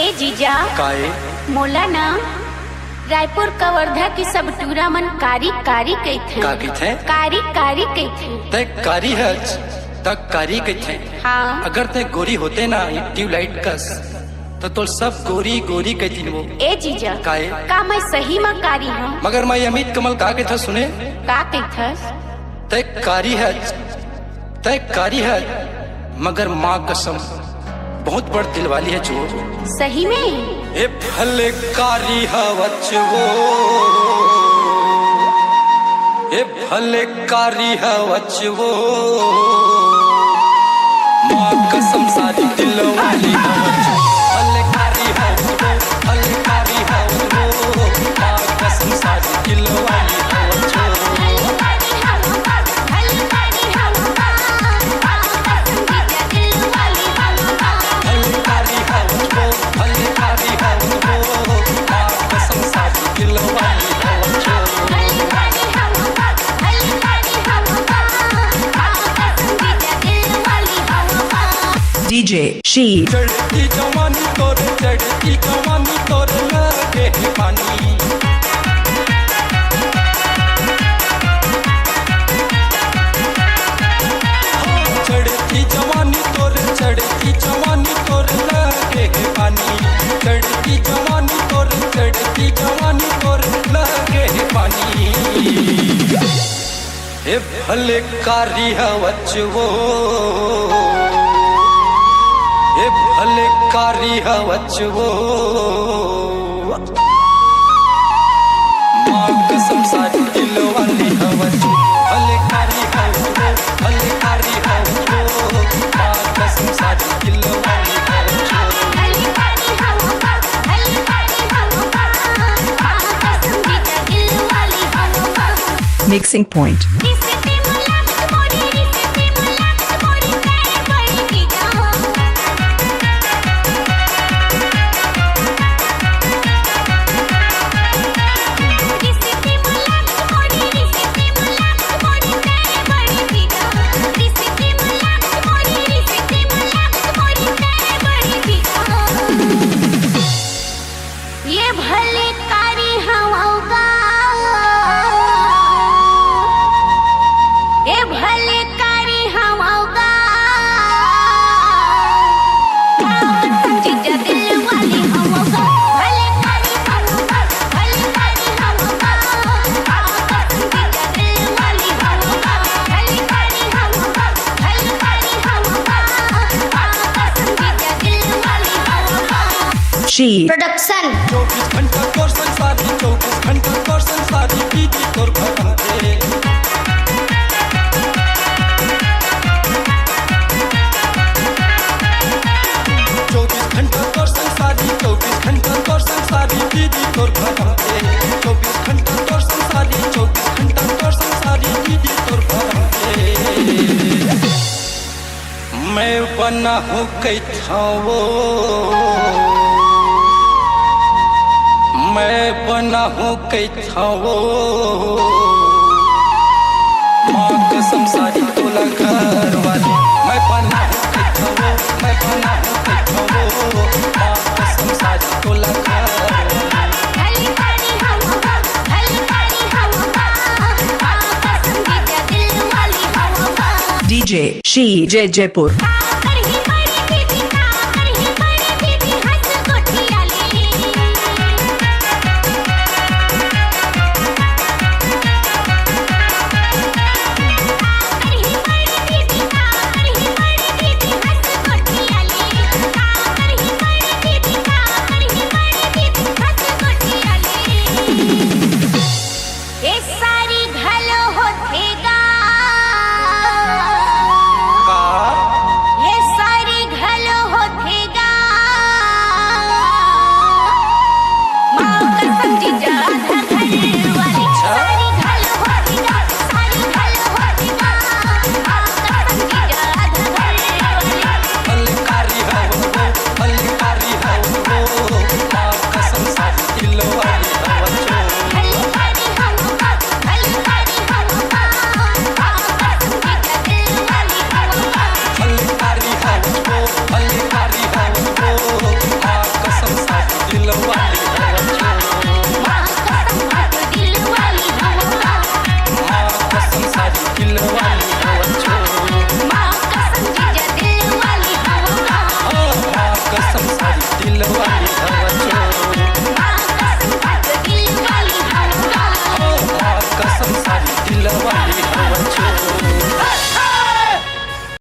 ए जीजा काए मोला ना रायपुर कवर्धा की सब टूरा मन कारी कारी कहथे का कहथे कारी कारी कहथे ते कारी है तक कारी कहथे। हाँ अगर ते गोरी होते ना ट्यूबलाइट कस तो तोर सब गोरी गोरी कहती वो। ए जीजा काए का मैं सही में कारी हूँ मगर मैं अमित कमल का कहता सुने का कहथस ते कारी है मगर माँ कसम बहुत बड़ दिल वाली है जो सही में ए भले कारी हवच वो ए भले कारी हवच वो माँ कसम सारी दिल वाली हवच भले कारी हवच वो भले कारी हवच वो माँ कसम सारी दिल वाली हवच DJ Sheed चढ़ती जवानी तोरे चढ़ती जवानी तोरे लगे पानी चढ़ती जवानी तोरे चढ़ती जवानी तोरे लगे पानी चढ़ती जवानी तोरे चढ़ती जवानी तोरे लगे पानी ए भले कारी हवच वो ए भले कारी हवच वो माँ कसम सारी दिल वाली हवच भले कारी हवच वो भले कारी हवच वो माँ कसम सारी दिल वाली हवच Mixing Point ये भले कारी हवागा ये भले कारी हवागा जीजा दिल वाली हवागा भले कारी हवागा भले कारी हवागा जीजा दिल वाली हवागा भले कारी हवागा भले कारी हवागा जीजा दिल वाली हवागा Sheed प्रोडक्शन 24 घंटा तोर संसारी 24 घंटा तोर संसारी दीदी तोर भगवंते 24 घंटा तोर संसारी 24 घंटा तोर संसारी दीदी तोर भगवंते 24 घंटा तोर संसारी 24 घंटा तोर संसारी दीदी तोर भगवंते मैं बना हूँ कैथा वो मैं बना हूँ कैथा वो माँ कसम सारी तोला घर वाली मैं बना हूँ कैथा वो मैं बना हूँ कैथा वो माँ कसम सारी तोला घर वाली भले कारी हवागा भले कारी हवागा कसम जीजा दिल वाली हवागा DJ Sheed Jaipur